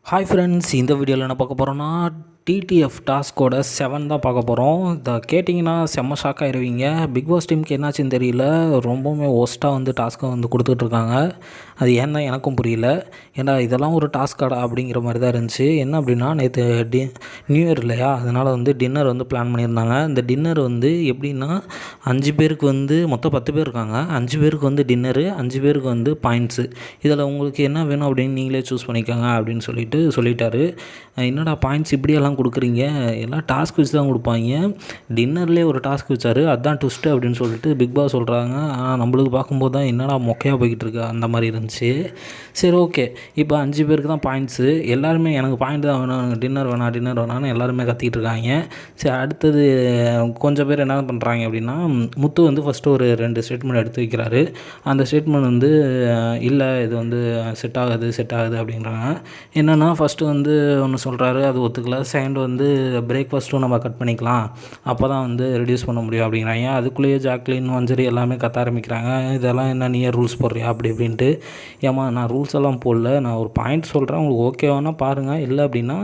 Hi friends, இந்த வீடியோவில் என்ன பார்க்க போகிறோன்னா டிடிஎஃப் டாஸ்கோட 7 தான் பார்க்க போகிறோம். இதை கேட்டிங்கன்னா செம்ம ஷாக் ஆகிடுவீங்க. பிக் பாஸ் டீமுக்கு என்னாச்சுன்னு தெரியல, ரொம்பவுமே ஒஸ்ட்டாக வந்து டாஸ்க்கை வந்து கொடுத்துட்ருக்காங்க. அது ஏன் தான் எனக்கும் புரியல. ஏன்னா இதெல்லாம் ஒரு டாஸ்காடா அப்படிங்கிற மாதிரி தான் இருந்துச்சு. என்ன அப்படின்னா, நேற்று நியூ இயர் இல்லையா, அதனால் வந்து டின்னர் வந்து பிளான் பண்ணியிருந்தாங்க. இந்த டின்னர் வந்து எப்படின்னா 5 பேருக்கு வந்து மொத்தம் 10 பேர் இருக்காங்க. 5 பேருக்கு வந்து டின்னரு, 5 பேருக்கு வந்து பாயிண்ட்ஸு. இதில் உங்களுக்கு என்ன வேணும் அப்படின்னு நீங்களே சூஸ் பண்ணிக்கோங்க அப்படின்னு சொல்லிட்டாரு. என்னடா பாயிண்ட்ஸ் இப்படியெல்லாம் கொடுக்குறீங்க, எல்லாம் டாஸ்க் வச்சு தான் கொடுப்பாங்க, டின்னர்லேயே ஒரு டாஸ்க் வச்சார், அதுதான் ட்விஸ்ட்டு அப்படின்னு சொல்லிட்டு பிக் பாஸ் சொல்கிறாங்க. ஆனால் நம்மளுக்கு பார்க்கும்போது தான் என்னடா மொக்கையாக போய்கிட்டு இருக்கு அந்த மாதிரி இருந்துச்சு. சரி, ஓகே, இப்போ 5 பேருக்கு தான் பாயிண்ட்ஸு. எல்லாருமே எனக்கு பாயிண்ட் தான் வேணும், எனக்கு டின்னர் வேணாம்னு எல்லாருமே கத்திக்கிட்டு இருக்காங்க. சரி, அடுத்தது கொஞ்சம் பேர் என்ன பண்ணுறாங்க அப்படின்னா, முத்து வந்து ஃபஸ்ட்டு ஒரு 2 ஸ்டேட்மெண்ட் எடுத்து வைக்கிறாரு. அந்த ஸ்டேட்மெண்ட் வந்து இல்லை, இது வந்து செட் ஆகுது அப்படின்றாங்க. என்னென்னா, ஃபஸ்ட்டு வந்து ஒன்று சொல்கிறாரு, அது ஒத்துக்கல. செகண்ட் வந்து பிரேக்ஃபாஸ்ட்டும் நம்ம கட் பண்ணிக்கலாம், அப்போ தான் வந்து ரெடியூஸ் பண்ண முடியும் அப்படிங்கிறாங்க. அதுக்குள்ளேயே ஜாக்லின், மஞ்சரி எல்லாமே கத்த ஆரம்பிக்கிறாங்க. இதெல்லாம் என்ன நீ ரூல்ஸ் போடுறியா அப்படி இப்படின்ட்டு. ஏமா, நான் ரூல்ஸ் எல்லாம் போடல, நான் ஒரு பாயிண்ட் சொல்கிறேன், உங்களுக்கு ஓகேவானா பாருங்கள், இல்லை அப்படின்னா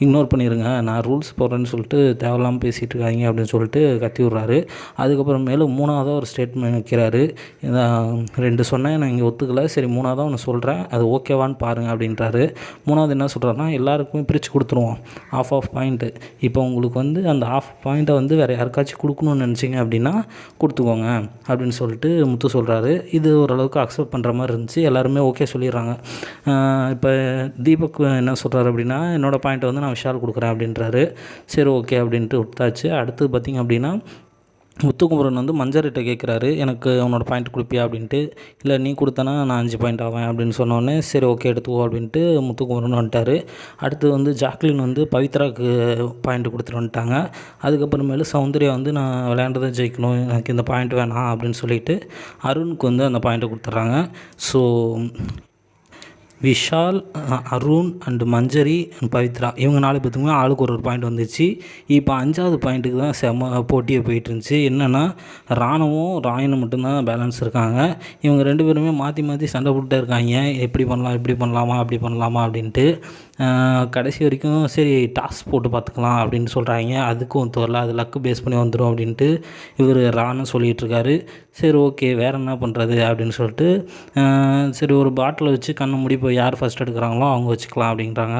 இக்னோர் பண்ணிடுங்க, நான் ரூல்ஸ் போடுறேன்னு சொல்லிட்டு தேவையில்லாமல் பேசிகிட்டு இருக்காங்க அப்படின்னு சொல்லிட்டு கத்தி விட்றாரு. அதுக்கப்புறம் மேலும் 3ஆவதாக ஒரு ஸ்டேட்மெண்ட் வைக்கிறாரு. 2 சொன்னேன், நான் இங்கே ஒத்துக்கலை, சரி 3ஆவதாக ஒன்று சொல்கிறேன், அது ஓகேவான்னு பாருங்கள் அப்படின்றாரு. 3ஆவது என்ன சொல்கிறாருன்னா, எல்லாருக்குமே பிரித்து கொடுத்துருவோம் ஆஃப் பாயிண்ட்டு. இப்போ உங்களுக்கு வந்து அந்த ஆஃப் பாயிண்ட்டை வந்து வேறு யாருக்காச்சும் கொடுக்கணும்னு நினச்சிங்க அப்படின்னா கொடுத்துக்கோங்க அப்படின்னு சொல்லிட்டு முத்து சொல்கிறாரு. இது ஓரளவுக்கு அக்செப்ட் பண்ணுற மாதிரி இருந்துச்சு, எல்லாருமே ஓகே சொல்லிடுறாங்க. இப்போ தீபக் என்ன சொல்கிறாரு அப்படின்னா, என்னோடய பாயிண்ட்டை வந்து நான் விஷால் கொடுக்குறேன் அப்படின்றாரு. சரி, ஓகே அப்படின்ட்டு விட்டாச்சு. அடுத்து பார்த்திங்க அப்படின்னா, முத்துக்குமரன் வந்து மஞ்சரிட்ட கேட்குறாரு, எனக்கு உன்னோட பாயிண்ட் கொடுப்பியா அப்படின்ட்டு. இல்லை, நீ கொடுத்தனா நான் 5 பாயிண்ட் ஆவேன் அப்படின்னு சொன்னோடனே சரி ஓகே எடுத்துக்கோ அப்படின்ட்டு முத்துக்குமரன் வந்துட்டார். அடுத்து வந்து ஜாக்லின் வந்து பவித்ராவுக்கு பாயிண்ட் கொடுத்துட்டு வந்துட்டாங்க. அதுக்கப்புறமேலு சௌந்தர்யா வந்து நான் விளையாண்டதை ஜெயிக்கணும், எனக்கு இந்த பாயிண்ட் வேணாம் அப்படின்னு சொல்லிட்டு அருணுக்கு வந்து அந்த பாயிண்ட்டை கொடுத்துட்றாங்க. So Vishal, Arun and Manjari and Pavithra, இவங்க 4 பேத்துக்குமே ஆளுக்கு ஒரு பாயிண்ட் வந்துச்சு. இப்போ 5ஆவது பாயிண்ட்டுக்கு தான் செம்ம போட்டியை போயிட்டு இருந்துச்சு. என்னென்னா, ராணுவும் ராயனும் மட்டும்தான் பேலன்ஸ் இருக்காங்க. இவங்க 2 பேருமே மாற்றி சண்டை போட்டுட்டே இருக்காங்க, எப்படி பண்ணலாம், இப்படி பண்ணலாமா, அப்படி பண்ணலாமா அப்படின்ட்டு. கடைசி வரைக்கும் சரி டாஸ்க் போட்டு பார்த்துக்கலாம் அப்படின்னு சொல்கிறாங்க. அதுக்கும் தோரல, அது லக்கு பேஸ் பண்ணி வந்துடும் அப்படின்ட்டு இவர் ராணு சொல்லிகிட்ருக்காரு. சரி, ஓகே, வேறு என்ன பண்ணுறது அப்படின்னு சொல்லிட்டு சரி ஒரு பாட்டிலை வச்சு கண்ணை மூடி போய் யார் ஃபஸ்ட் எடுக்கிறாங்களோ அவங்க வச்சுக்கலாம் அப்படின்றாங்க.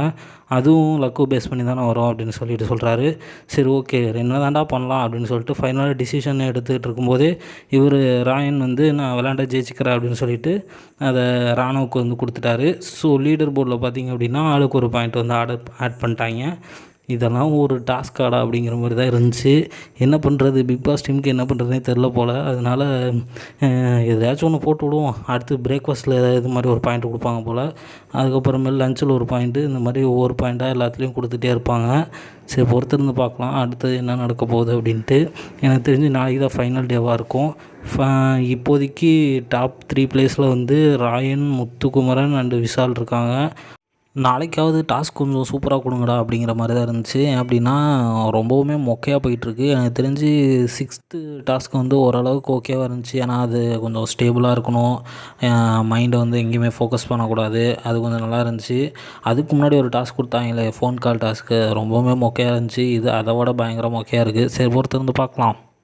அதுவும் லக்கு பேஸ் பண்ணி தானே வரும் அப்படின்னு சொல்கிறாரு. சரி, ஓகே, என்ன தாண்டா பண்ணலாம் அப்படின்னு சொல்லிட்டு ஃபைனலாக டிசிஷன் எடுத்துக்கிட்டு இருக்கும்போதே இவர் ராயன் வந்து நான் விளையாண்ட ஜெயிச்சிக்கிறேன் அப்படின்னு சொல்லிட்டு அதை ராணுவுக்கு வந்து கொடுத்துட்டாரு. ஸோ லீடர் போர்டில் பார்த்திங்க அப்படின்னா ஆளுக்கு ஒரு பாயிண்ட் வந்து ஆட் பண்ணிட்டாங்க. இதெல்லாம் ஒரு டாஸ்காடா அப்படிங்கிற மாதிரி தான் இருந்துச்சு. என்ன பண்ணுறது, பிக் பாஸ் டீமுக்கு என்ன பண்ணுறதுனே தெரில போல். அதனால் எதையாச்சும் ஒன்று போட்டு விடுவோம். அடுத்து பிரேக்ஃபாஸ்ட்டில் இது மாதிரி ஒரு பாயிண்ட் கொடுப்பாங்க போல். அதுக்கப்புறமேல் லஞ்சில் ஒரு பாயிண்ட்டு, இந்த மாதிரி ஒவ்வொரு பாயிண்ட்டாக எல்லாத்துலேயும் கொடுத்துட்டே இருப்பாங்க. சரி, பொறுத்திருந்து பார்க்கலாம் அடுத்தது என்ன நடக்க போகுது அப்படின்ட்டு. எனக்கு தெரிஞ்சு நாளைக்கு தான் ஃபைனல் டேவாக இருக்கும். இப்போதைக்கு டாப் 3 பிளேஸில் வந்து ராயன், முத்துக்குமரன் அண்டு விஷால் இருக்காங்க. நாளைக்காவது டாஸ்க் கொஞ்சம் சூப்பராக கொடுங்கடா அப்படிங்கிற மாதிரி தான் இருந்துச்சு. அப்படின்னா ரொம்பவுமே மொக்கையாக போயிட்டுருக்கு. எனக்கு தெரிஞ்சு 6th டாஸ்க் வந்து ஓரளவுக்கு ஓகேவாக இருந்துச்சு. ஏன்னா அது கொஞ்சம் ஸ்டேபிளாக இருக்கணும், மைண்டை வந்து எங்கேயுமே ஃபோக்கஸ் பண்ணக்கூடாது, அது கொஞ்சம் நல்லா இருந்துச்சு. அதுக்கு முன்னாடி ஒரு டாஸ்க் கொடுத்தாங்களே, ஃபோன் கால் டாஸ்க்கு, ரொம்பவுமே மொக்கையாக இருந்துச்சு. இது அதை விட பயங்கர மொக்கையாக இருக்குது. சரி, பொறுத்து இருந்து பார்க்கலாம்.